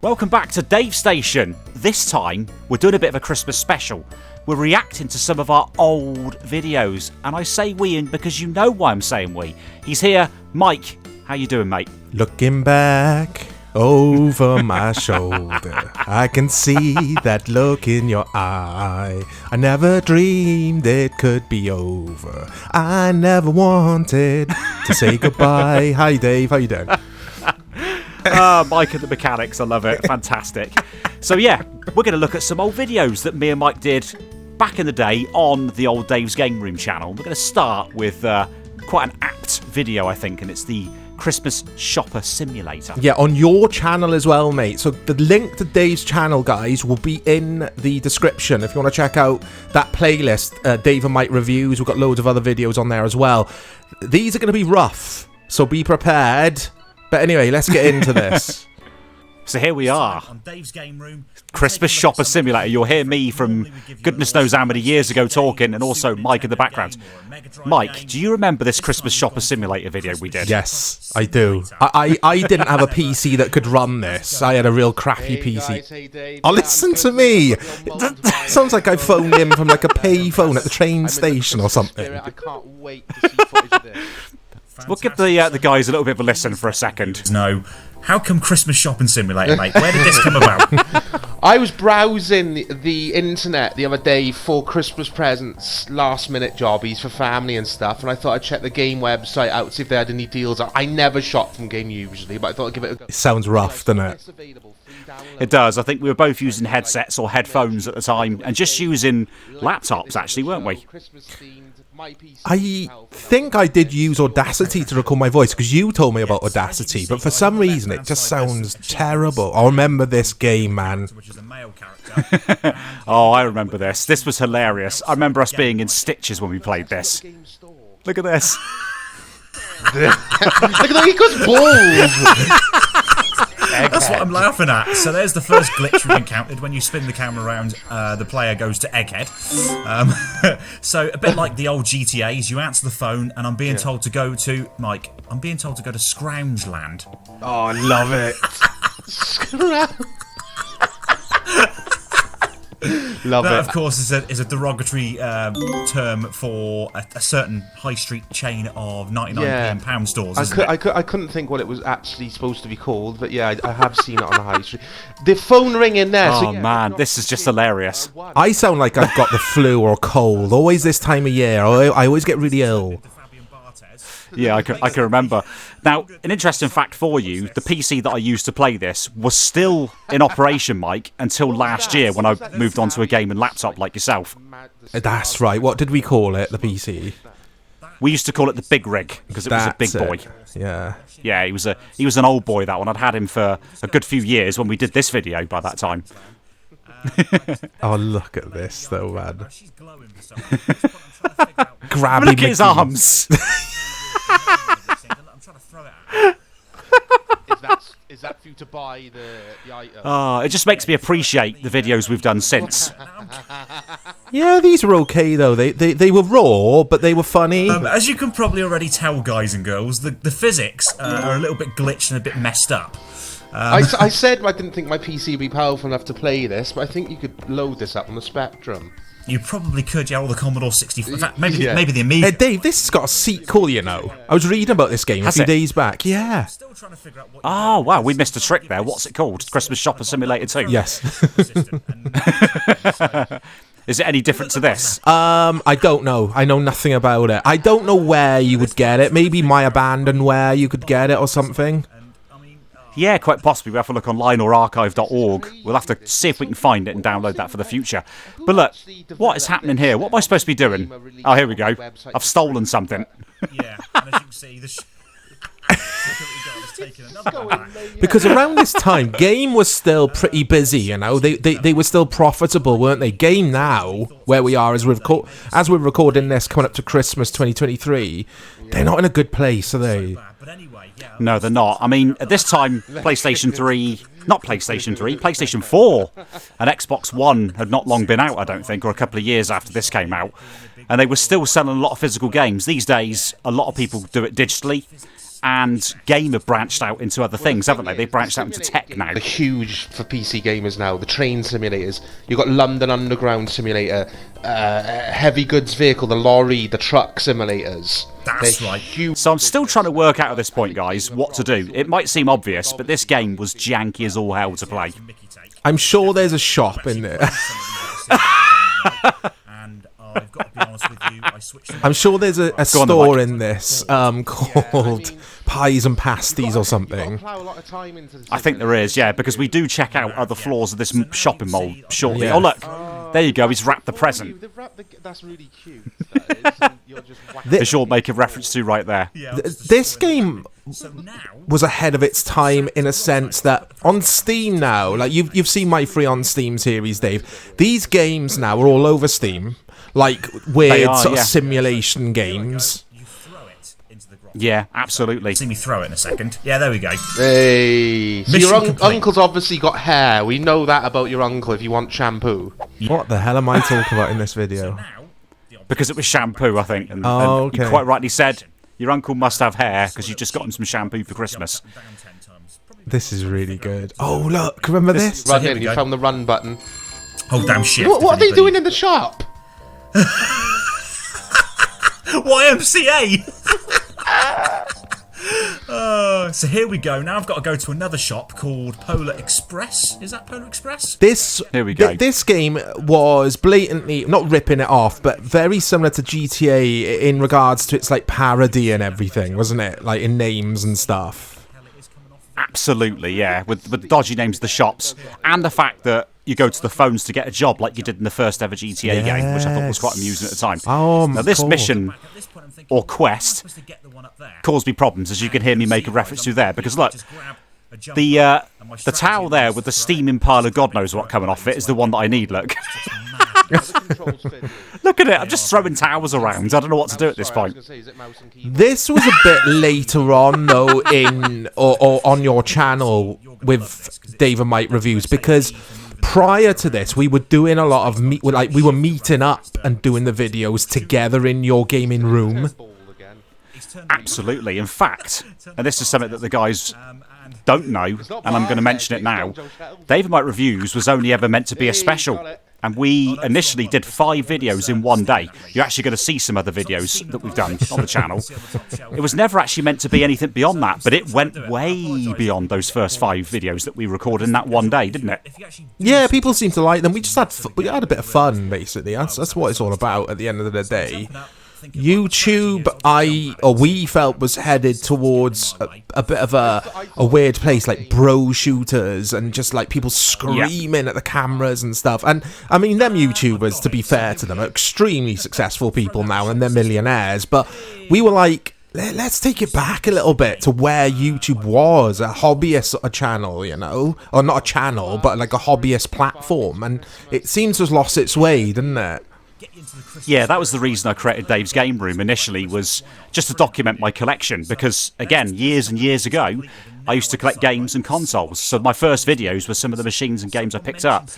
Welcome back to DaveStation. This time, we're doing a bit of a Christmas special. We're reacting to some of our old videos. And I say we in because you know why I'm saying we. He's here. Mike, how you doing, mate? Looking back over my shoulder, I can see that look in your eye. I never dreamed it could be over. I never wanted to say goodbye. Hi, Dave. How you doing? Mike and the Mechanics, I love it. Fantastic. So yeah, we're going to look at some old videos that me and Mike did back in the day on the old Dave's Game Room channel. We're going to start with quite an apt video, I think, and it's the Christmas Shopper Simulator. Yeah, on your channel as well, mate. So the link to Dave's channel, guys, will be in the description if you want to check out that playlist, Dave and Mike Reviews. We've got loads of other videos on there as well. These are going to be rough, so be prepared. But anyway, let's get into this. So here we are, on Dave's Game Room, Christmas Shopper Simulator. You'll hear me from goodness knows how many years ago talking, and also Mike in the background. Mike, do you remember this Christmas Shopper Simulator video we did? Yes, I do. I didn't have a PC that could run this. I had a real crappy PC. Oh, listen to me. Sounds like I phoned in from like a pay phone at the train station or something. I can't wait to see footage of this. We'll give the guys a little bit of a listen for a second. No. How come Christmas Shopping Simulator, mate? Where did this come about? I was browsing the internet the other day for Christmas presents, last-minute jobbies for family and stuff, and I thought I'd check the game website out, see if they had any deals. I never shop from game usually, but I thought I'd give it a go. It sounds rough, doesn't it? It does. I think we were both using headsets or headphones at the time, and just using laptops, actually, weren't we? I think I did use Audacity to record my voice because you told me about Audacity, but for some reason it just sounds terrible. I remember this game, man. Oh, I remember this. This was hilarious. I remember us being in stitches when we played this. Look at this. Look at the equals balls. That's what I'm laughing at. So there's the first glitch we've encountered. When you spin the camera around, the player goes to Egghead. So a bit like the old GTAs, you answer the phone and I'm being told to go to, Mike, I'm being told to go to Scroungeland. Oh, I love it. Love that, it. of course, is a derogatory term for a certain high street chain of 99p and pound stores. I couldn't think what it was actually supposed to be called, but yeah, I have seen it on the high street. The phone ringing there. Oh so yeah, man, this is just hilarious. I sound like I've got the flu or a cold. Always this time of year. I always get really ill. Yeah, I can remember. Now, an interesting fact for you, the PC that I used to play this was still in operation, Mike, until last year when I moved on to a gaming laptop like yourself. That's right. What did we call it, the PC? We used to call it the Big Rig, because it was a big boy. Yeah. Yeah, he was an old boy, that one. I'd had him for a good few years when we did this video by that time. Oh, look at this, though, man. Grab look at his arms. I'm trying to throw it at Is that for you to buy the item? It just makes me appreciate the videos we've done since. Yeah, these were okay, though. They were raw, but they were funny. As you can probably already tell, guys and girls, the physics are a little bit glitched and a bit messed up. I said I didn't think my PC would be powerful enough to play this, but I think you could load this up on the Spectrum. You probably could, yeah, or the Commodore 64. In fact, maybe the Amiga. Hey, Dave, this has got a sequel, you know. I was reading about this game a few days back. Yeah. Still trying to figure out what oh, wow, we missed a trick there. What's it called? Christmas Shopper Simulator 2? Yes. Is it any different to this? I don't know. I know nothing about it. I don't know where you would get it. Maybe My Abandoned where you could get it or something. Yeah, quite possibly. We have to look online or archive.org. We'll have to see if we can find it and download that for the future. But look, what is happening here? What am I supposed to be doing? Oh, here we go. I've stolen something. Yeah, and as you can see, the security guard has taken another one back. Because around this time, Game was still pretty busy, you know. They were still profitable, weren't they? Game now, where we are as we're recording this, coming up to Christmas 2023, they're not in a good place, are they? No, they're not. I mean, at this time, PlayStation 3, not PlayStation 3, PlayStation 4 and Xbox One had not long been out, I don't think, or a couple of years after this came out. and they were still selling a lot of physical games. These days, a lot of people do it digitally, and Game have branched out into other things, haven't they? They've branched out into tech now. They're huge for PC gamers now. The train simulators. You've got London Underground simulator, heavy goods vehicle, the lorry, the truck simulators. That's right. Huge. So I'm still trying to work out at this point, guys, what to do. It might seem obvious, but this game was janky as all hell to play. I'm sure there's a shop in there. And I've got to be honest with you, I switched. I'm sure there's a store in this called Pies and Pasties or something. I think there is, yeah, because we do check out other floors of this shopping mall shortly. Yeah. Oh, look, there you go, he's wrapped the present. That's really cute. As you're making reference to right there. This game was ahead of its time in a sense that on Steam now, like you've seen my free on Steam series, Dave. These games now are all over Steam, like weird sort of simulation games. Yeah, absolutely. See me throw it in a second. Yeah, there we go. Hey, so Mission your complete. uncle's obviously got hair. We know that about your uncle. If you want shampoo, What the hell am I talking about in this video? Because it was shampoo, I think. And, Oh, and you okay. quite rightly said, your uncle must have hair because you just got him some shampoo for Christmas. This is really good. Oh look, remember this? run here in. we You go. found the run button. Oh, damn shit. What are they doing in the shop? YMCA! So here we go. Now I've got to go to another shop called Polar Express. Is that Polar Express? Here we go. This game was blatantly not ripping it off, but very similar to GTA in regards to its like parody and everything, wasn't it? Like in names and stuff. Absolutely, yeah. With the dodgy names of the shops and the fact that you go to the phones to get a job like you did in the first ever GTA game, which I thought was quite amusing at the time. Oh, now, this cool. mission or quest caused me problems, as you can hear me make a reference to there, because look, the towel there with the steaming pile of God knows what coming off it is the one that I need, look. Look at it, I'm just throwing towels around. I don't know what to do at this point. This was a bit later on though in or on your channel with Dave and Mike reviews, because prior to this we were doing a lot of we were meeting up and doing the videos together in your gaming room. Absolutely. In fact, and this is something that the guys don't know, and I'm going to mention it now, Dave and Mike Reviews was only ever meant to be a special. And we initially did 5 videos in one day. You're actually going to see some other videos that we've done on the channel. It was never actually meant to be anything beyond that, but it went way beyond those first 5 videos that we recorded in that one day, didn't it? Yeah, people seem to like them. We just had a bit of fun, basically. That's what it's all about at the end of the day. YouTube, we felt was headed towards a bit of a weird place, like bro shooters and just like people screaming at the cameras and stuff. And I mean, them YouTubers, to be fair to them, are extremely successful people now and they're millionaires. But we were like, let's take it back a little bit to where YouTube was, a hobbyist sort of channel, you know, or not a channel, but like a hobbyist platform. And it seems to have lost its way, didn't it? Yeah, that was the reason I created Dave's Game Room initially, was just to document my collection, because, again, years and years ago, I used to collect games and consoles, so my first videos were some of the machines and games I picked up.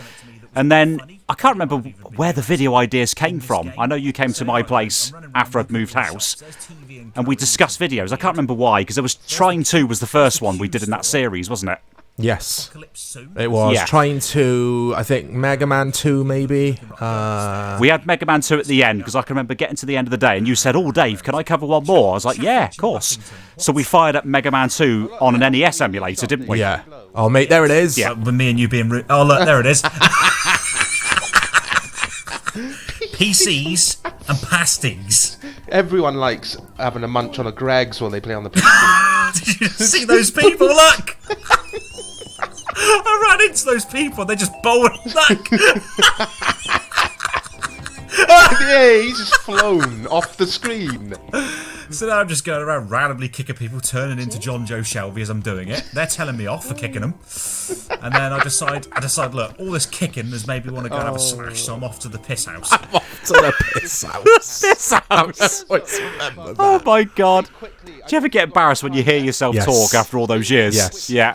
And then, I can't remember where the video ideas came from. I know you came to my place after I'd moved house, and we discussed videos. I can't remember why, because Trying 2 was the first one we did in that series, wasn't it? Yes, it was. Yeah. Trying to, I think, Mega Man 2, maybe. We had Mega Man 2 at the end, because I can remember getting to the end of the day, and you said, "Oh, Dave, can I cover one more?" I was like, "Yeah, of course." So we fired up Mega Man 2 on an NES emulator, didn't we? Yeah. Oh, mate, there it is. Yeah. With me and you being rude. Oh, look, there it is. PCs and pasties. Everyone likes having a munch on a Greggs while they play on the PC. Did you see those people? Look! I ran into those people. They just bowling. Look! Yeah, he's just flown off the screen. So now I'm just going around randomly kicking people, turning into John Joe Shelby as I'm doing it. They're telling me off for kicking them. And then I decide, look, all this kicking has made me want to go and have a smash, so I'm off to the piss house. I'm off to the piss house. This house. Oh my god. Do you ever get embarrassed when you hear yourself Yes. talk after all those years? Yes. Yeah.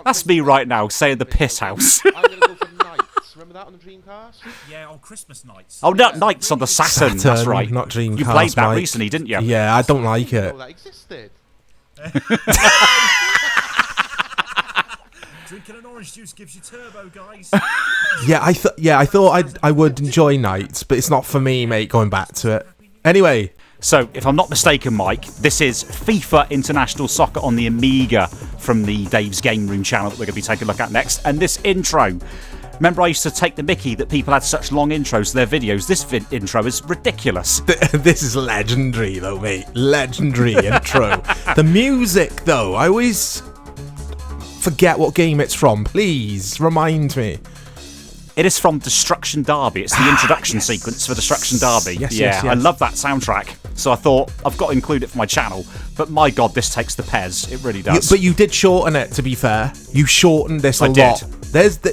That's me right now, saying the piss house. I'm gonna go for nights. Nights. Remember that on the Dreamcast? Yeah, on Christmas nights. Oh, no, Nights on the Saturn. That's right. Not Dreamcast. You played that Mike. recently, didn't you? Yeah, I don't like it. Oh, that existed. Drinking an orange juice gives you turbo, guys. Yeah, I thought I would enjoy Nights, but it's not for me, mate. Going back to it. Anyway. So, if I'm not mistaken, Mike, this is FIFA International Soccer on the Amiga from the Dave's Game Room channel that we're going to be taking a look at next. And this intro, remember I used to take the mickey that people had such long intros to their videos. This intro is ridiculous. This is legendary, though, mate. Legendary intro. The music, though, I always forget what game it's from. Please remind me. It is from Destruction Derby. It's the introduction sequence for Destruction Derby. Yes. I love that soundtrack. So I thought, I've got to include it for my channel. But my God, this takes the Pez. It really does. But you did shorten it, to be fair. You shortened this a lot.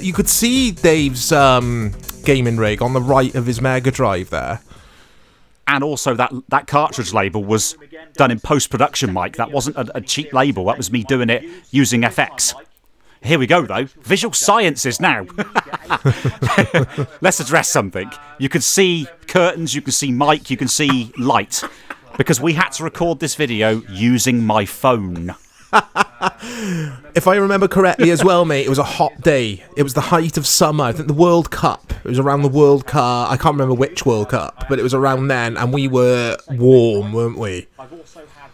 You could see Dave's gaming rig on the right of his Mega Drive there. And also that cartridge label was done in post-production, Mike. That wasn't a cheap label. That was me doing it using FX. Here we go, though. Visual sciences now. Let's address something. You can see curtains, you can see mic, you can see light. Because we had to record this video using my phone. If I remember correctly as well, mate, it was a hot day. It was the height of summer. I think the World Cup. It was around the World Cup. I can't remember which World Cup, but it was around then, and we were warm, weren't we?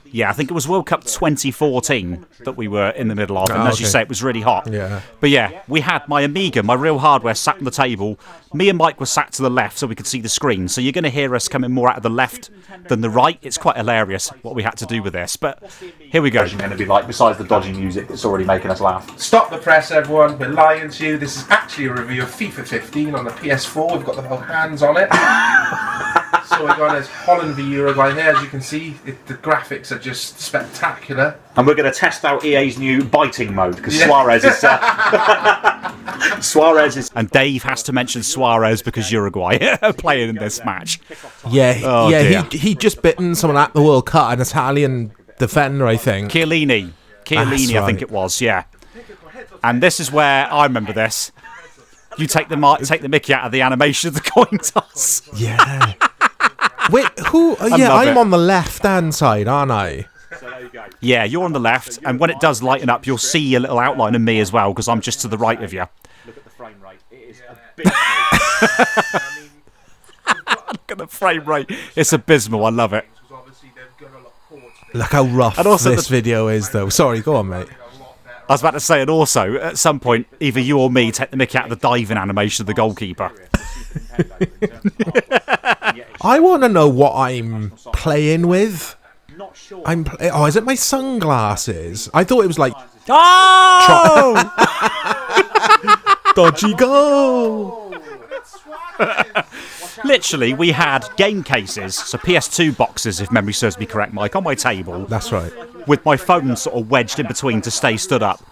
Yeah, I think it was World Cup 2014 that we were in the middle of, and as you say, it was really hot. Yeah. But yeah, we had my Amiga, my real hardware, sat on the table. Me and Mike were sat to the left so we could see the screen. So you're going to hear us coming more out of the left than the right. It's quite hilarious what we had to do with this. But here we go. What's it going to be like, besides the dodgy music that's already making us laugh? Stop the press, everyone. We're lying to you. This is actually a review of FIFA 15 on the PS4. We've got the whole hands on it. So we've got this Holland v Uruguay here. As you can see, the graphics are just spectacular. And we're going to test out EA's new biting mode, because Suarez is... Suarez is... And Dave has to mention Suarez because Uruguay are playing in this match. Yeah, he just bitten someone at the World Cup, an Italian defender, I think. Chiellini, Right. I think it was, yeah. And this is where I remember this. You take the mickey out of the animation of the coin toss. Yeah. Wait, who? I'm on the left-hand side, aren't I? Yeah, you're on the left, and when it does lighten up, you'll see a little outline of me as well, because I'm just to the right of you. Look at the frame rate. It is abysmal. Look at the frame rate. It's abysmal. I love it. Look how rough this video is, though. Sorry, go on, mate. I was about to say, and also, at some point, either you or me take the mickey out of the diving animation of the goalkeeper. I want to know what I'm playing with. Is it my sunglasses? I thought it was like... Oh! Dodgy goal! Literally, we had game cases, so PS2 boxes, if memory serves me correct, Mike, on my table. That's right. With my phone sort of wedged in between to stay stood up.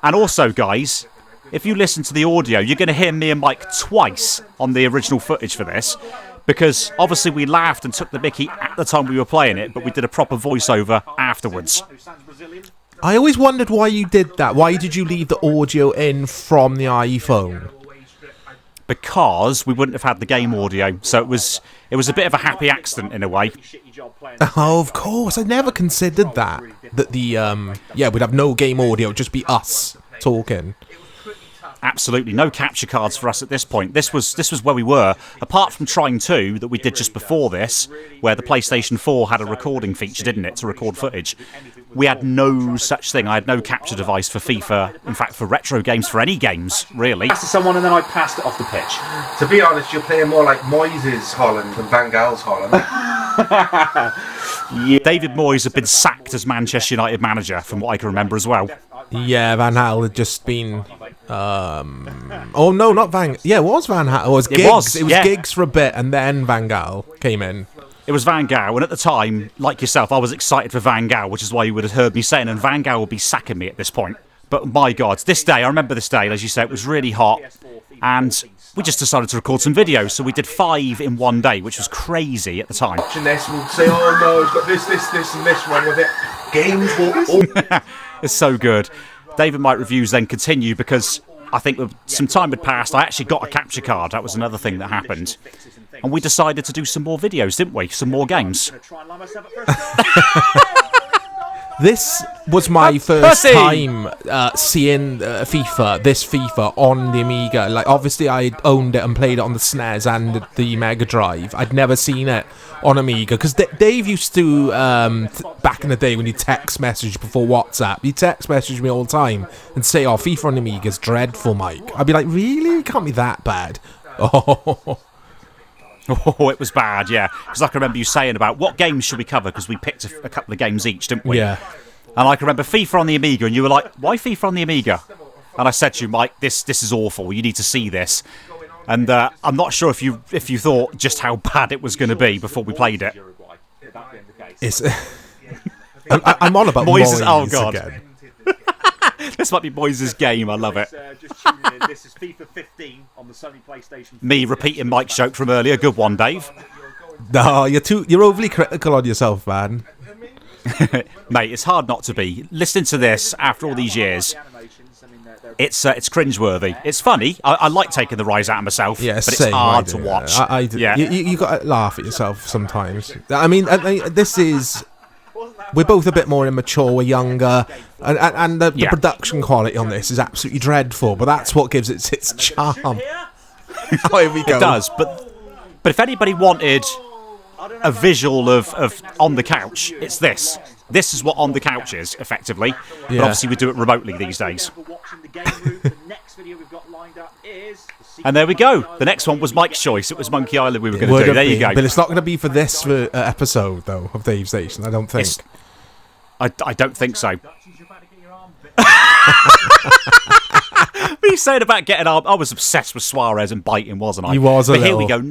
And also, guys, if you listen to the audio, you're going to hear me and Mike twice on the original footage for this. Because obviously we laughed and took the mickey at the time we were playing it, but we did a proper voiceover afterwards. I always wondered why you did that. Why did you leave the audio in from the iPhone? Because we wouldn't have had the game audio, so it was a bit of a happy accident in a way. Oh, of course, I never considered that. That we'd have no game audio, just be us talking. Absolutely, no capture cards for us at this point. This was where we were. Apart from trying to, that we did just before this, where the PlayStation 4 had a recording feature, didn't it, to record footage. We had no such thing. I had no capture device for FIFA. In fact, for retro games, for any games, really. Passed to someone and then I passed it off the pitch. To be honest, you're playing more like Moyes' Holland than Van Gaal's Holland. Yeah. David Moyes had been sacked as Manchester United manager, from what I can remember as well. Yeah, Van Gaal had just been... oh, no, not Van... Yeah, it was Van Gaal. It was Giggs. It was Giggs for a bit, and then Van Gaal came in. It was Van Gaal, and at the time, like yourself, I was excited for Van Gaal, which is why you would have heard me saying, and Van Gaal would be sacking me at this point. But my God, this day, I remember this day, as you say, it was really hot, and we just decided to record some videos, so we did 5 in one day, which was crazy at the time. Watching this, we'll say, oh no, it's got this, and this wrong with it. Games will... It's so good. David Mike reviews then continue, because I think some time had passed. I actually got a capture card. That was another thing that happened. And we decided to do some more videos, didn't we? Some more games. This was my first time seeing this FIFA on the Amiga. Like, obviously, I owned it and played it on the SNES and the Mega Drive. I'd never seen it on Amiga because Dave used to, back in the day when you text message before WhatsApp, he text message me all the time and say, "Oh, FIFA on the Amiga's dreadful, Mike." I'd be like, "Really? It can't be that bad." Oh. Oh, it was bad, yeah. Because I can remember you saying about what games should we cover, because we picked a couple of games each, didn't we? Yeah. And I can remember FIFA on the Amiga, and you were like, "Why FIFA on the Amiga?" And I said to you, "Mike, this is awful. You need to see this." And I'm not sure if you thought just how bad it was going to be before we played it. It's. I'm on about Moises. Moises Oh God. again. This might be Moises' game. I love it. Just tuning in. This is FIFA 15 on the Sony PlayStation. Me repeating Mike's joke from earlier. Good one, Dave. No, you're overly critical on yourself, man. Mate, it's hard not to be. Listening to this after all these years, it's cringeworthy. It's funny. I like taking the rise out of myself, Yeah, but it's same, hard I to do, watch. I do. Yeah. You got to laugh at yourself sometimes. I mean, this is. We're both a bit more immature, we're younger, and the production quality on this is absolutely dreadful, but that's what gives it its charm. Oh, here we go. It does, but if anybody wanted a visual of on the couch, it's this. This is what on the couch is, effectively. But Yeah. obviously we do it remotely these days. And there we go. The next one was Mike's choice. It was Monkey Island we were going to do. There you go. But it's not going to be for this episode, though, of DaveStation, I don't think. I don't think so. What are you saying about getting armed? I was obsessed with Suarez and biting, wasn't I? You was a But here we little. go.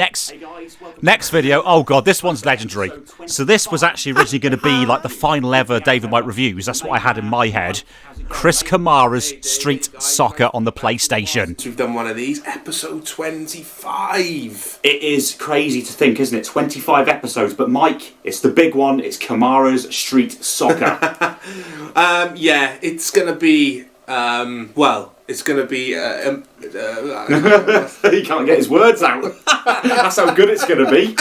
Next video. Oh God, this one's legendary. So this was actually originally going to be like the final ever Dave and Mike reviews. That's what I had in my head. Chris Kamara's Street Soccer on the PlayStation. We've done one of these, episode 25. It is crazy to think, isn't it? 25 episodes, but Mike, it's the big one. It's Kamara's Street Soccer. Yeah, it's gonna be. It's gonna be. He can't get his words out. That's how good it's going to be.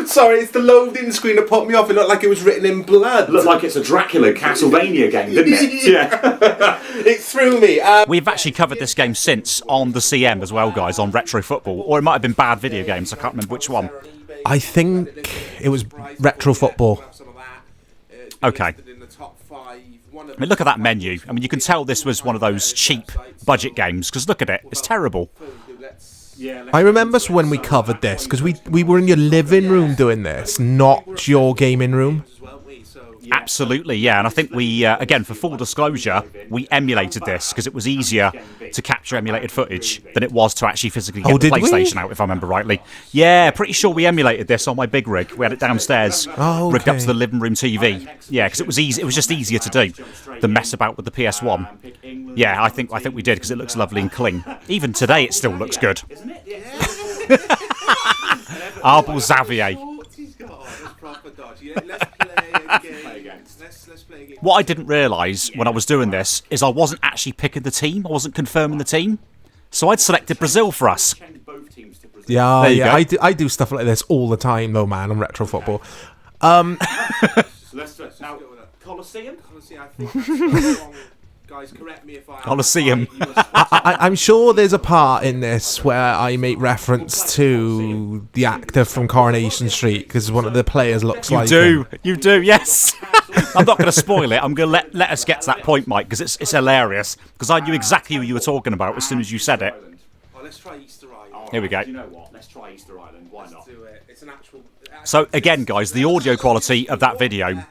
Sorry, it's the loading screen that put me off. It looked like it was written in blood. Looked like it's a Dracula Castlevania game, didn't it? Yeah. It threw me. We've actually covered this game since on the CM as well, guys, on Retro Football. Or it might have been Bad Video Games. I can't remember which one. I think it was Retro Football. Okay. I mean, look at that menu. I mean, you can tell this was one of those cheap budget games, because look at it. It's terrible. I remember when we covered this, because we were in your living room doing this, not your gaming room. Absolutely, yeah. And I think we, again, for full disclosure, we emulated this because it was easier to capture emulated footage than it was to actually physically get the did we? PlayStation out, if I remember rightly. Yeah, pretty sure we emulated this on my big rig. We had it downstairs, rigged up to the living room TV. Yeah, because it was easy. It was just easier to do than mess about with the PS1. Yeah, I think we did because it looks lovely and clean. Even today, it still looks good. Arbel Xavier. What I didn't realise when I was doing this is I wasn't actually picking the team. I wasn't confirming the team. So I'd selected Brazil for us. Yeah, There you go. I do stuff like this all the time, though, man, on Retro Football. Now, Colosseum? Guys, correct me if I Colosseum. I'm sure there's a part in this where I make reference to the actor from Coronation Street, because one of the players looks like him. You do, yes. I'm not going to spoil it. I'm going to let us get to that point, Mike, because it's hilarious. Because I knew exactly who you were talking about as soon as you said it. Oh, let's try Easter Island. Here we go. You know what? Let's try Easter Island. Why not? Do it. It's an actual. So again, guys, the audio quality of that video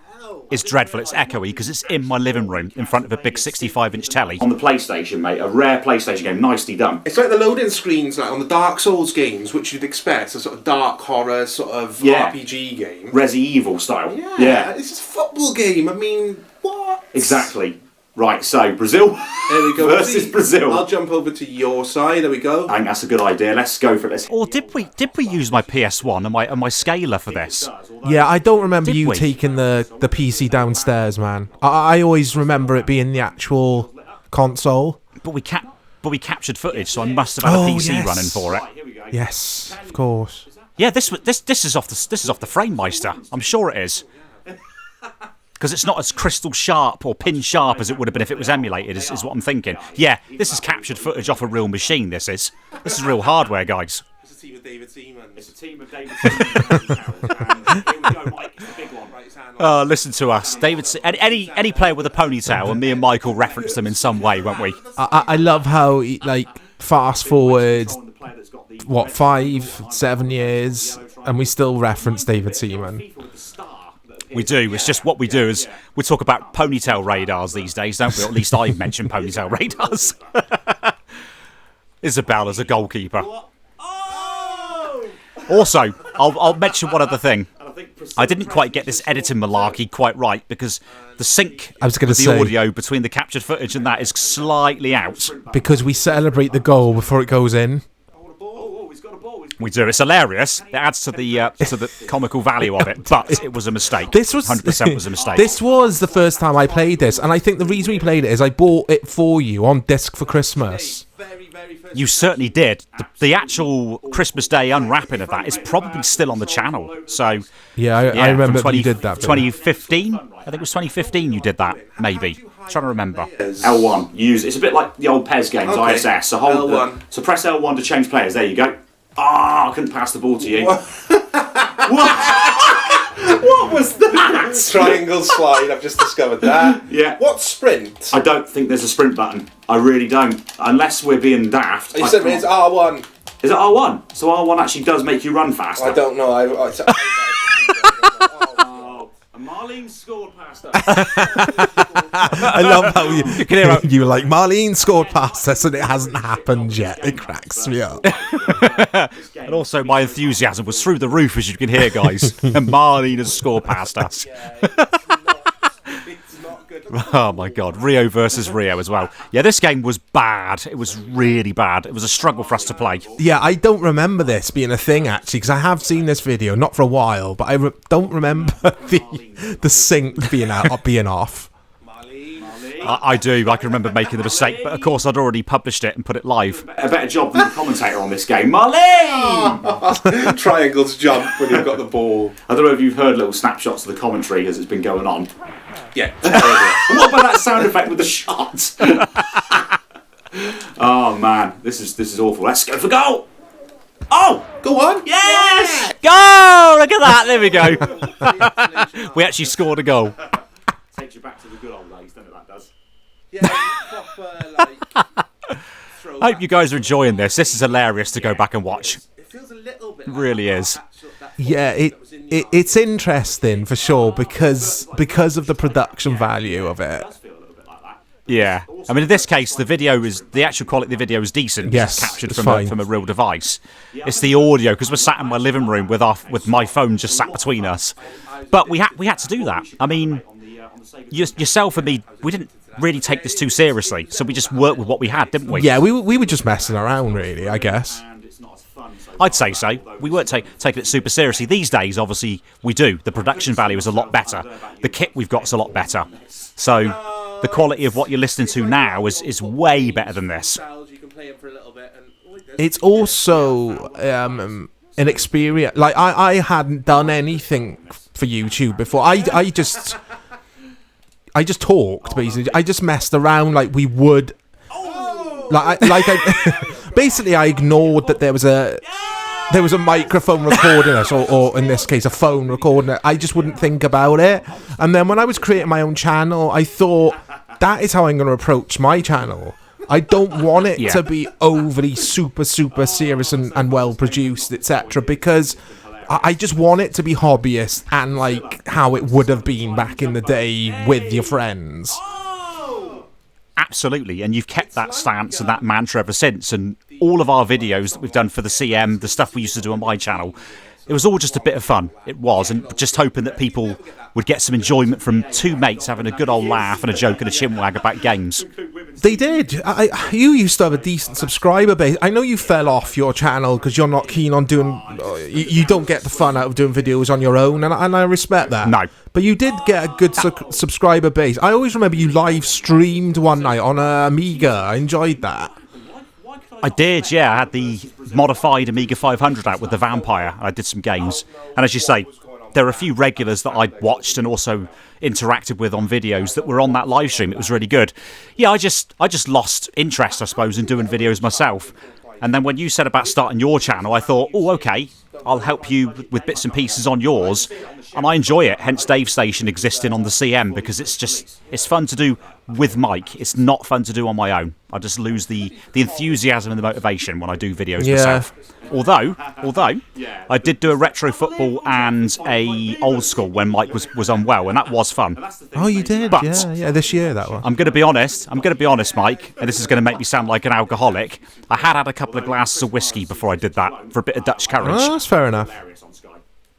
is dreadful. It's echoey because it's in my living room in front of a big 65-inch telly. On the PlayStation, mate, a rare PlayStation game, nicely done. It's like the loading screens, like on the Dark Souls games, which you'd expect a sort of dark horror sort of Yeah. RPG game. Resi Evil style. Yeah, it's just a football game. I mean, what? Exactly. Right, so Brazil There we go. versus Brazil. I'll jump over to your side. There we go. I think that's a good idea. Let's go for this. Or did we use my PS1 and my scaler for this? Yeah, I don't remember Did you we? taking the PC downstairs, man. I always remember it being the actual console. But we but we captured footage, so I must have had a PC yes. running for it. Right, here we go. Yes, of course. Yeah, this is off the frame, Meister. I'm sure it is. Because it's not as crystal sharp or pin sharp as it would have been if it was emulated, is what I'm thinking. Yeah, this is captured footage off a real machine, this is. This is real hardware, guys. It's a team of David Seaman. It's a team of David Seaman. And here we go, Mike. It's a big one. Listen to us. David, any player with a ponytail, and me and Michael referenced them in some way, won't we? I love how, like, fast forward, 5-7 years, and we still reference David Seaman. We do. It's just what we do is we talk about ponytail radars these days, don't we? Or at least I mention ponytail radars. Isabella's a goalkeeper. Also, I'll mention one other thing. I didn't quite get this editing malarkey quite right because the sync of the audio between the captured footage and that is slightly out. Because we celebrate the goal before it goes in. We do. It's hilarious. It adds to the comical value of it, but it was a mistake. This was 100% was a mistake. This was the first time I played this, and I think the reason we played it is I bought it for you on disc for Christmas. You certainly did. The actual Christmas Day unwrapping of that is probably still on the channel. So yeah, I remember you did that. 2015. I think it was 2015 you did that. Maybe. I'm trying to remember. L1. It's a bit like the old PES games, ISS. So hold L1. So press L1 to change players. There you go. I couldn't pass the ball to you. What was that? Triangle slide, I've just discovered that. Yeah. What's sprint? I don't think there's a sprint button. I really don't. Unless we're being daft. You said it's R1. Is it R1? So R1 actually does make you run faster. I don't know. And Marlene scored past us. I love how you were like, Marlene scored past us and it hasn't happened yet. It cracks me up. And also my enthusiasm was through the roof, as you can hear, guys. And Marlene has scored past us. Oh my god, Rio versus Rio as well. Yeah, this game was bad. It was really bad. It was a struggle for us to play. Yeah, I don't remember this being a thing, actually, because I have seen this video, not for a while, but I don't remember the sync being off. I do. I can remember making the mistake, but of course I'd already published it and put it live. A better job than the commentator on this game. Marlene! Triangles jump when you've got the ball. I don't know if you've heard little snapshots of the commentary as it's been going on. Yeah. What about that sound effect with the shot? Oh man, this is awful. Let's go for goal. Oh, go on. Yes! Go! Look at that. There we go. We actually scored a goal. Takes you back to the good old days, doesn't it? That does. Yeah, proper I hope you guys are enjoying this. This is hilarious to go back and watch. It feels a little bit. It really is. Yeah, it's interesting for sure because of the production value of it. Yeah, I mean in this case the actual quality of the video is decent. Yes, it's captured it's from a real device. It's the audio because we're sat in my living room with my phone just sat between us. But we had to do that. I mean, yourself and me, we didn't really take this too seriously, so we just worked with what we had, didn't we? Yeah, we were just messing around, really, I guess. I'd say so. We weren't taking it super seriously. These days, obviously, we do. The production value is a lot better. The kit we've got is a lot better. So the quality of what you're listening to now is way better than this. It's also an experience. Like, I hadn't done anything for YouTube before. I just talked, basically. I just messed around like we would. Basically, I ignored that there was a microphone recording us, or in this case, a phone recording it. I just wouldn't think about it. And then when I was creating my own channel, I thought, that is how I'm going to approach my channel. I don't want it to be overly super serious and well produced, etc. Because I just want it to be hobbyist and like how it would have been back in the day with your friends. Absolutely, and you've kept that stance and that mantra ever since. And all of our videos that we've done for the CM, the stuff we used to do on my channel, it was all just a bit of fun. It was, and just hoping that people would get some enjoyment from two mates having a good old laugh and a joke and a chinwag about games. They did. You used to have a decent subscriber base. I know you fell off your channel because you're not keen on doing... You don't get the fun out of doing videos on your own, and I respect that. No. But you did get a good subscriber base. I always remember you live streamed one night on Amiga. I enjoyed that. I did, yeah. I had the modified Amiga 500 out with the Vampire. I did some games. And as you say, there are a few regulars that I'd watched and also interacted with on videos that were on that live stream. It was really good. Yeah, I just lost interest, I suppose, in doing videos myself. And then when you said about starting your channel, I thought, oh, okay, I'll help you with bits and pieces on yours. And I enjoy it, hence DaveStation existing on the CM, because it's fun to do with Mike. It's not fun to do on my own. I just lose the enthusiasm and the motivation when I do videos myself. Although I did do a retro football and a old school when Mike was unwell, and that was fun. Oh, you did? But yeah, this year that one. I'm going to be honest, Mike, and this is going to make me sound like an alcoholic. I had a couple of glasses of whiskey before I did that for a bit of Dutch courage. Oh, that's fair enough.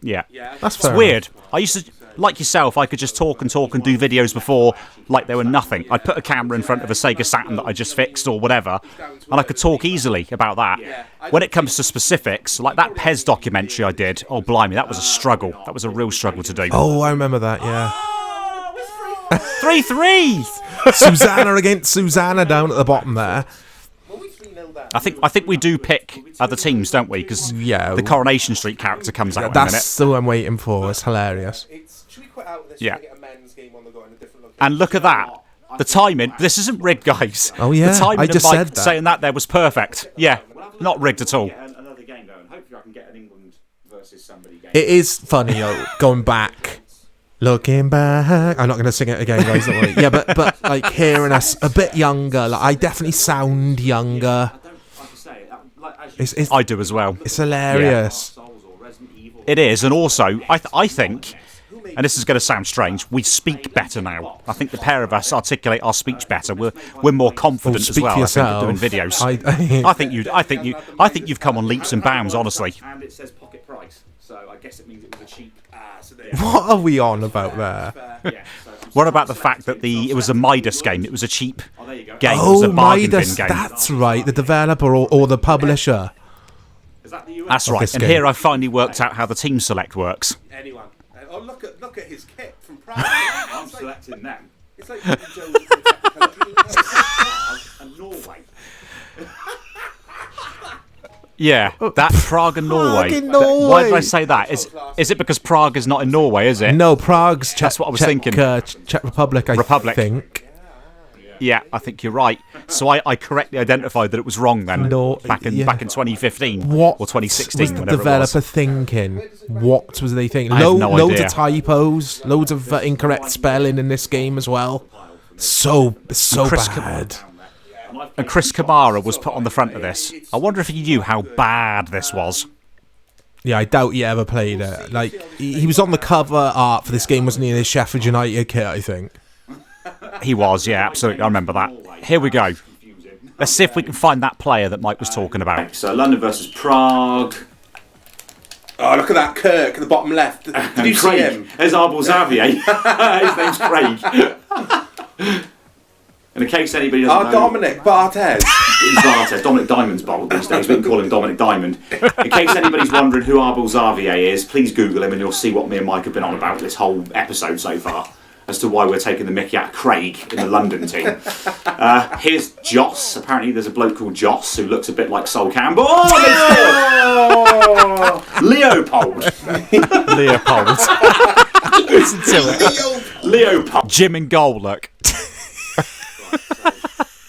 Yeah. That's It's fair weird. I used to, like yourself, I could just talk and do videos before like they were nothing. I'd put a camera in front of a Sega Saturn that I just fixed or whatever, and I could talk easily about that. When it comes to specifics, like that Pez documentary I did, oh blimey, that was a struggle. That was a real struggle to do. Oh, I remember that, yeah. 3-3! Susanna against Susanna down at the bottom there. I think we do pick other teams, don't we? Because the Coronation Street character comes out in a minute. That's the one I'm waiting for. It's hilarious. Yeah. And look at that. The timing. This isn't rigged, guys. Oh, yeah. The timing I just of Mike said that. saying that there was perfect. Yeah. Not rigged at all. Another game going. Hopefully I can get an England versus somebody game. It is funny, though, going back. Looking back. I'm not going to sing it again, guys. Don't worry. Yeah, but like hearing us a bit younger. Like, I definitely sound younger. I do as well. It's hilarious. It is, and also, I think, and this is going to sound strange, we speak better now. I think the pair of us articulate our speech better. We're more confident as well. I think, at doing videos. I think you've come on leaps and bounds, honestly. And it says pocket price, so I guess it means it was a cheap. What are we on about there? What about the fact that it was a Midas game? It was a cheap game. Oh, it was a bargain Midas, bin game. that's right. The developer or the publisher. That's right. And here I finally worked out how the team select works. Anyone? Oh, look at his kit from Prague. I'm selecting them. It's like And Norway. Yeah, that Prague and Norway. Prague in Norway. Why did I say that? Is it because Prague is not in Norway, is it? No, Prague's That's what I was thinking. Czech Republic, I think. Yeah, I think you're right. So I correctly identified that it was wrong then. Back in 2015 What or 2016, was the whatever developer it was. thinking? What was they thinking? I have no Loads idea. of typos, loads of incorrect spelling in this game as well. So Chris bad. And Chris Kamara was put on the front of this. I wonder if he knew how bad this was. Yeah, I doubt he ever played it. Like he was on the cover art for this game, wasn't he? In his Sheffield United kit, I think. He was, yeah, absolutely. I remember that. Here we go. Let's see if we can find that player that Mike was talking about. So London versus Prague. oh, look at that Kirk at the bottom left. Did you see Craig. him? There's Arbel Xavier. His name's Craig. And in case anybody doesn't know... Dominic Barthez. He's Barthez. Dominic Diamond's bold these days. We can call him Dominic Diamond. In case anybody's wondering who Arbel Xavier is, please Google him and you'll see what me and Mike have been on about this whole episode so far, as to why we're taking the mickey out of Craig in the London team. Here's Joss. Apparently there's a bloke called Joss who looks a bit like Sol Campbell. Oh, Leopold. Leopold. Listen to it. Leopold. Jim and goal, look.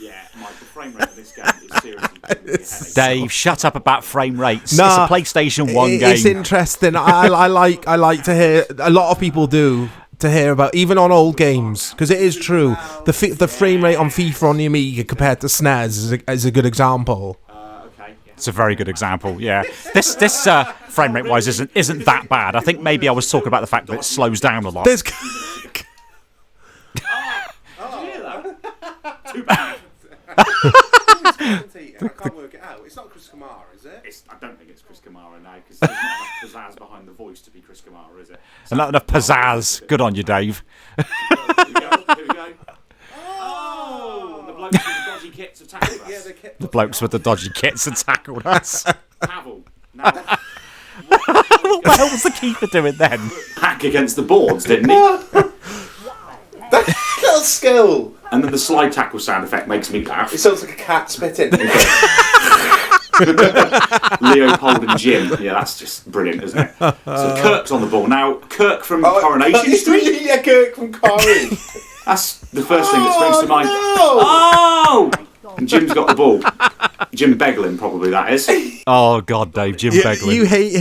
Yeah, Mike, the frame rate of this game is seriously... Dave, shut up about frame rates. Nah, it's a PlayStation 1 game. It's interesting. I like to hear. A lot of people do. To hear about, even on old games, because it is true. The frame rate on FIFA on the Amiga compared to SNES is a good example. It's a very good example, yeah. This frame rate wise isn't that bad. I think maybe I was talking about the fact that it slows down a lot. There's Too bad. I can't work it out. It's not Chris Kamara, is it? I don't think it's Chris Kamara now, because there's not enough pizzazz behind the voice to be Chris Kamara, is it? And not enough pizzazz. Good on you, Dave. Here we go. Oh! The blokes with the dodgy kits have tackled us. The blokes with the dodgy kits had tackled us. Pavel. Now, What the hell was the keeper doing then? hack against the boards, didn't he? Little skill. And then the slide tackle sound effect makes me laugh. It sounds like a cat spitting. Leopold and Jim. Yeah, that's just brilliant, isn't it? So Kirk's on the ball. Now, Kirk from Coronation Street. Yeah, Kirk from Corrie. That's the first thing that springs to mind. No. Oh! And Jim's got the ball. Jim Beglin, probably, that is. Oh God, Dave, Jim Beglin. You hate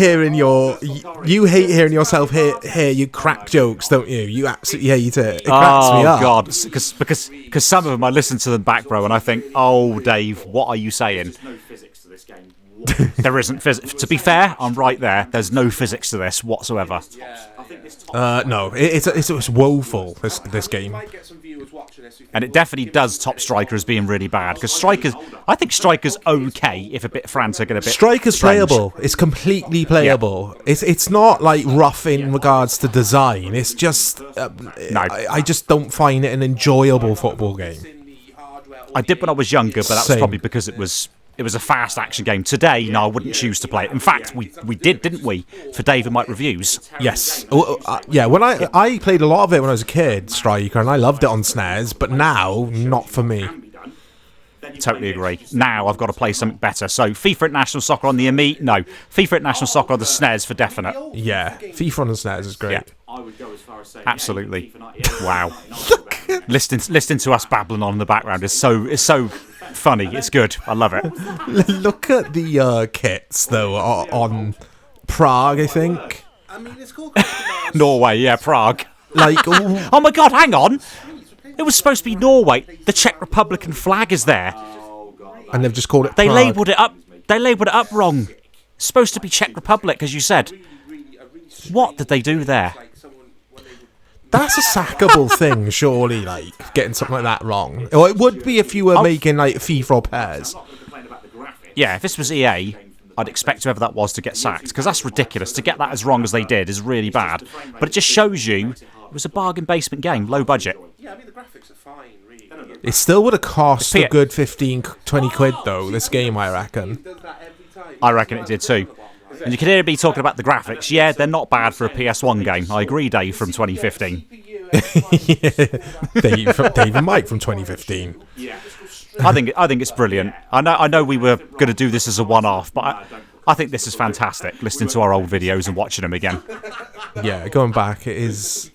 hearing yourself hear you crack jokes, don't you? You absolutely hate it. It cracks me up. Oh God, because some of them I listen to them back, bro, and I think, oh Dave, what are you saying? There's no physics to this game. There isn't physics. To be fair, I'm right there. There's no physics to this whatsoever. No, it's woeful. This game. And it definitely does top Striker as being really bad. Because I think Striker's okay if a bit frantic and a bit Striker's strange. playable. It's completely playable. It's not like rough in regards to design. It's just I just don't find it an enjoyable football game. I did when I was younger, but that was Same. probably because it was a fast action game. Today, no, I wouldn't choose to play it. In fact, we did, didn't we, for Dave and Mike reviews? Yes. Yeah, when I played a lot of it when I was a kid, Striker, and I loved it on SNES, but now, not for me. Totally agree. Now I've got to play something better. So FIFA International Soccer on the Amiga? No. FIFA International Soccer on the SNES for definite. Yeah, FIFA on the SNES is great. Yeah. I would go as far as saying, Absolutely. Wow. Listening to us babbling on in the background is so funny. It's good. I love it. Look at the kits, though, on Prague, I think. Norway, yeah, Prague. Like, Oh my God, hang on. It was supposed to be Norway. The Czech Republican flag is there. and they've just called it They Prague. labelled it up. They labelled it up wrong. It's supposed to be Czech Republic, as you said. What did they do there? That's a sackable thing, surely, like, getting something like that wrong. Or it would be if you were making, like, FIFA or PES. Yeah, if this was EA, I'd expect whoever that was to get sacked, because that's ridiculous. To get that as wrong as they did is really bad. But it just shows you it was a bargain basement game, low budget. Yeah, I mean, the graphics are fine, really. It still would have cost It's a good 15, 20 quid, though, this game, I reckon. I reckon it did too. And you can hear me talking about the graphics. Yeah, they're not bad for a PS1 game. I agree, Dave, from 2015. Dave and Mike from 2015. I think it's brilliant. I know we were going to do this as a one-off, but I think this is fantastic. Listening to our old videos and watching them again. Yeah, going back, it's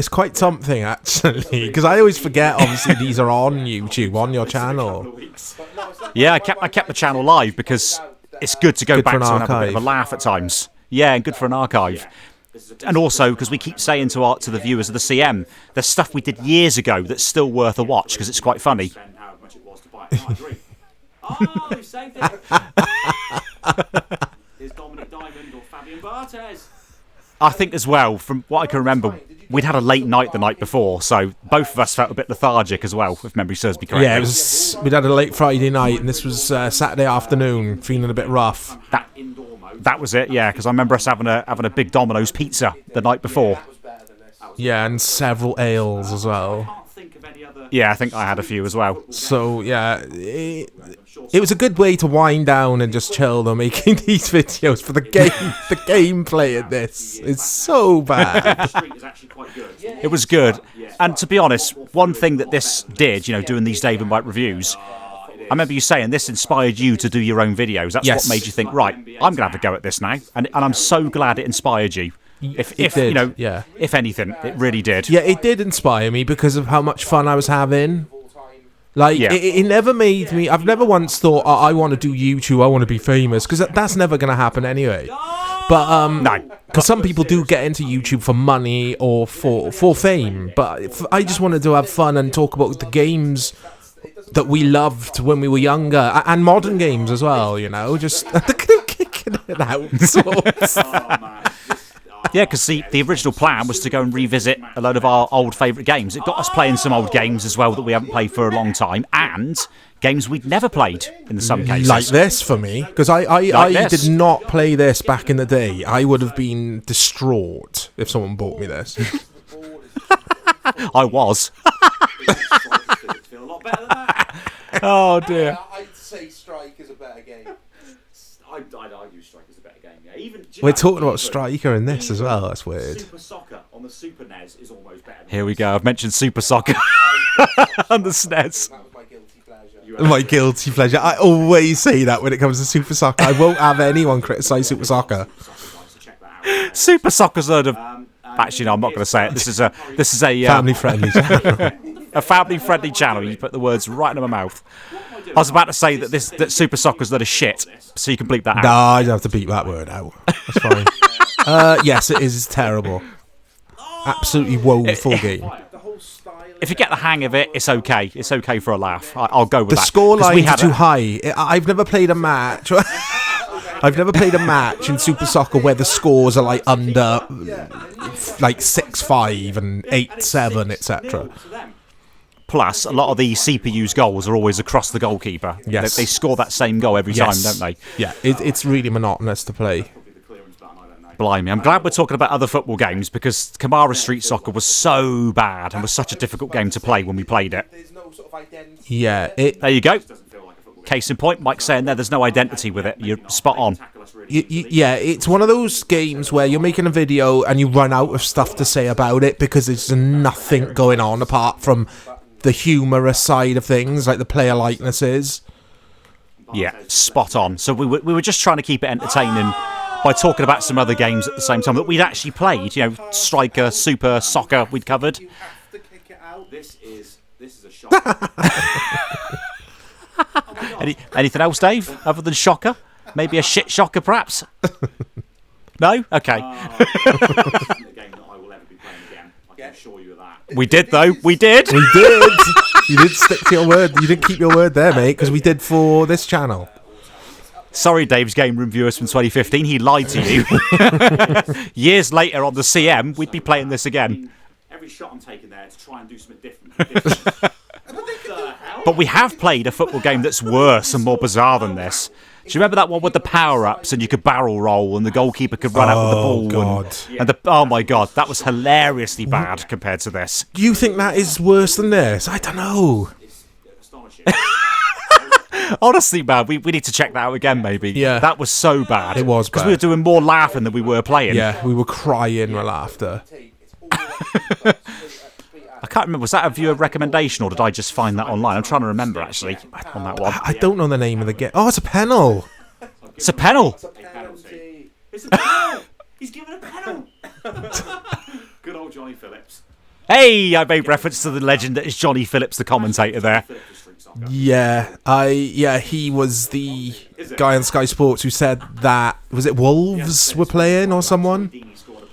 quite something actually, because I always forget. Obviously, these are on YouTube, on your channel. Yeah, I kept the channel live because it's good to go Good for back an to and have a bit archive. of a laugh at times. Yeah, and good for an archive. And also because we keep saying to the viewers of the CM, there's stuff we did years ago that's still worth a watch because it's quite funny. How much it was to buy it. I agree. Oh, you saved it. Is Dominic Diamond or Fabian Barthez? I think as well, from what I can remember, we'd had a late night the night before, so both of us felt a bit lethargic as well, if memory serves me correctly. Yeah, we'd had a late Friday night, and this was Saturday afternoon, feeling a bit rough. That was it, yeah, because I remember us having a big Domino's pizza the night before. Yeah, and several ales as well. Yeah, I think I had a few as well. So yeah, it was a good way to wind down and just chill though, making these videos for the game. The gameplay in this is so bad. It was good. And to be honest, one thing that this did, doing these Dave and Mike reviews, I remember you saying this inspired you to do your own videos. That's Yes. what made you think, right, I'm going to have a go at this now. And I'm so glad it inspired you. If did, yeah. If anything, it really did. Yeah, it did inspire me because of how much fun I was having. Like, Yeah. it never made me... I've never once thought, I want to do YouTube, I want to be famous, because that's never going to happen anyway. But, No. because some people do get into YouTube for money or for fame, but I just wanted to have fun and talk about the games that we loved when we were younger, and modern games as well, just kicking it out. Yeah, because the original plan was to go and revisit a load of our old favourite games. It got us playing some old games as well that we haven't played for a long time, and games we'd never played in some cases. Like this for me, because I this. did not play this back in the day. I would have been distraught if someone bought me this. I was. Feel a lot better than that. Oh dear. I'd say Strike is a better game. I'd argue Striker's a better game. Yeah. We're talking about Striker in this as well. That's weird. Super Soccer on the Super NES is almost better. Than Here we go. I've mentioned Super Soccer on the SNES. That was my guilty pleasure. My guilty pleasure. I always say that when it comes to Super Soccer. I won't have anyone criticise Super Soccer. Super Soccer's actually, no, I'm not going to say it. This is a Family friendly channel. a family friendly channel. You put the words right into my mouth. I was about to say that Super Soccer's not a shit, so you can bleep that out. No, I don't have to beat that word out. That's fine. Yes, it is terrible. Absolutely woeful game. If you get the hang of it, it's okay. It's okay for a laugh. I'll go with The that. score 'Cause lines are too high. I've never played a match. I've never played a match in Super Soccer where the scores are like under, like 6-5 and 8-7, etc. Plus, a lot of the CPU's goals are always across the goalkeeper. Yes. They score that same goal every time, don't they? Yeah, it's really monotonous to play. Blimey, I'm glad we're talking about other football games because Kamara Street Soccer was so bad and was such a difficult game to play when we played it. Yeah, There you go. Case in point, Mike saying there's no identity with it. You're spot on. yeah, it's one of those games where you're making a video and you run out of stuff to say about it because there's nothing going on apart from the humorous side of things, like the player likenesses. Yeah, spot on. So we were just trying to keep it entertaining by talking about some other games at the same time that we'd actually played. You know, Striker, Super Soccer we'd covered. This is a shock. Anything else, Dave, other than Shocker? Maybe a shit Shocker, perhaps? No? Okay. This isn't a game that I will ever be playing again. I can assure you of that. We did, though. We did. We did. You did stick to your word. You didn't keep your word there, mate, because we did for this channel. Sorry, Dave's Game Room viewers from 2015. He lied to you. Years later on the CM, we'd be playing this again. Every shot I'm taking there to try and do something different. But we have played a football game that's worse and more bizarre than this. Do you remember that one with the power-ups and you could barrel roll and the goalkeeper could run out with the ball? God. Oh, my God. That was hilariously bad compared to this. Do you think that is worse than this? I don't know. It's astonishing. Honestly, man, we need to check that out again, maybe. Yeah. That was so bad. It was because we were bad. doing more laughing than we were playing. Yeah, we were crying with laughter. I can't remember. Was that a viewer recommendation or did I just find that online? I'm trying to remember, actually, on that one. I don't know the name of the game. Oh, it's a panel. It's a panel. It's a penalty. He's given a penalty. Good old Johnny Phillips. Hey, I made reference to the legend that is Johnny Phillips, the commentator there. Yeah, he was the guy on Sky Sports who said that, was it Wolves were playing or someone?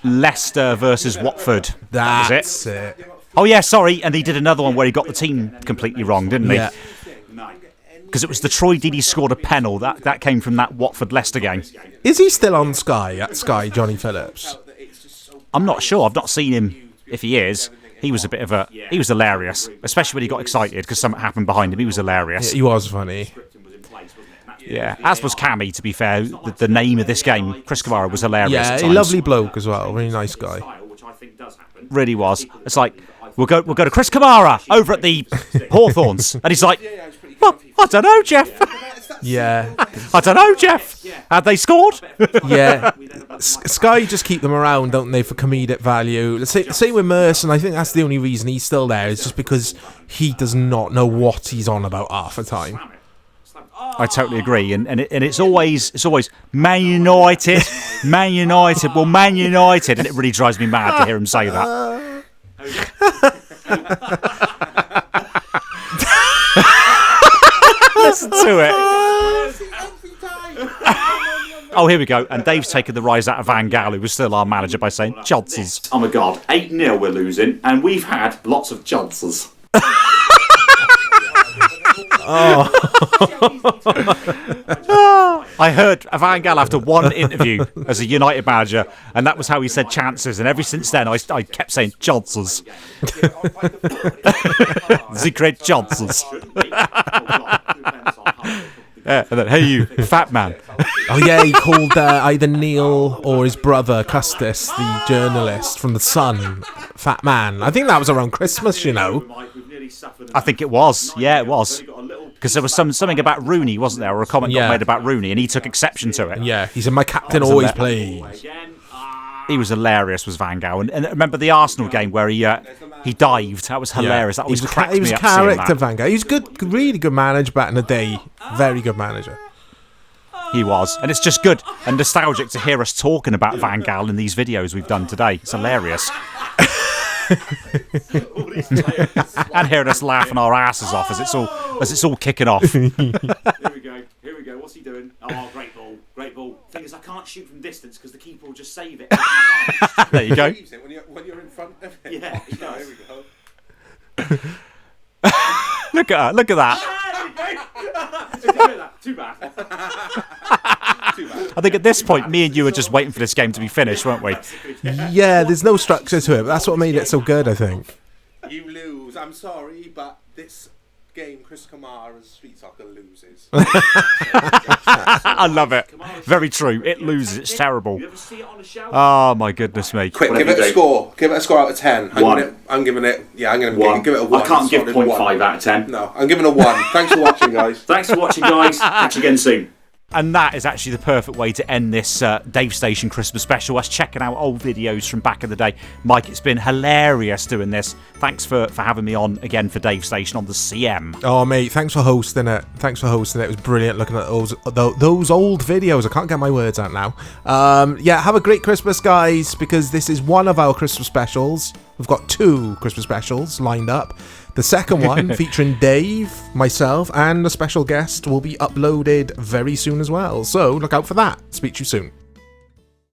Leicester versus Watford. That was That's it. Oh, yeah, sorry. And he did another one where he got the team completely wrong, didn't he? Yeah. Because it was the Troy Deeney scored a penal. That came from that Watford-Leicester game. Is he still on Sky, at Sky, Johnny Phillips? I'm not sure. I've not seen him. If he is, he was a bit of a... He was hilarious, especially when he got excited because something happened behind him. He was hilarious. He was funny. Yeah, as was Cammy, to be fair. The name of this game, Chris Kamara, was hilarious Yeah, at a times. lovely bloke as well. Really nice guy. Really was. It's like, we'll go to Chris Kamara over at the Hawthorns. And he's like, well, I don't know, Jeff. Yeah. I don't know, Jeff. Had they scored? Yeah. Sky just keep them around, don't they, for comedic value. Same with Merson. I think that's the only reason he's still there, is just because he does not know what he's on about half the time. I totally agree, and it's always Man United, Man United, well, Man United, and it really drives me mad to hear him say that. Listen to it. Oh, here we go, and Dave's taken the rise out of Van Gaal, who was still our manager, by saying Johnsons. Oh my God, 8-0 we're losing, and we've had lots of chances. I heard Van Gaal after one interview as a United manager, and that was how he said chances. And ever since then, I kept saying chances. The great chances. And then, hey, you, fat man. Oh, yeah, he called either Neil or his brother, Custis, the journalist from The Sun, fat man. I think that was around Christmas, you know. I think it was. Yeah, it was. Because there was something about Rooney, wasn't there? Or a comment got made about Rooney, and he took exception to it. Yeah, he said, my captain always plays. He was hilarious, was Van Gaal. And remember the Arsenal game where he He dived. That was hilarious. That was cracked he was me a up seeing character, that. Vanguard. He was good, really good manager back in the day. Very good manager. He was. And it's just good and nostalgic to hear us talking about Van Gaal in these videos we've done today. It's hilarious. And hearing us laughing our asses off as it's all kicking off. Here we go. What's he doing? Oh, great ball. Great ball. Thing is, I can't shoot from distance because the keeper will just save it. There you go. Leaves it when you're in front of it. Yeah, he does. Here we go. Look at that. Too bad. I think at this point, me and you were just waiting for this game to be finished, weren't we? Yeah, there's no structure to it, but that's what made it so good, I think. You lose. I'm sorry, but this game, Chris Kamara's Street Soccer loses. I love it. Very true. It loses. It's terrible. You ever see it on a shelf? Oh my goodness me. Quick, Whatever give it you a do. score. Give it a score out of 10. One. I'm giving it. Yeah, I'm going One. to give it a 1. I can't give Solid 0.5 1. out of 10. No, I'm giving it a 1. Thanks for watching, guys. Thanks for watching, guys. Catch you again soon. And that is actually the perfect way to end this DaveStation Christmas special. Us checking out old videos from back in the day. Mike, it's been hilarious doing this. Thanks for having me on again for DaveStation on the CM. Oh, mate, thanks for hosting it. It was brilliant looking at those old videos. I can't get my words out now. Yeah, have a great Christmas, guys, because this is one of our Christmas specials. We've got 2 Christmas specials lined up. The second one, featuring Dave, myself, and a special guest, will be uploaded very soon as well. So look out for that. Speak to you soon.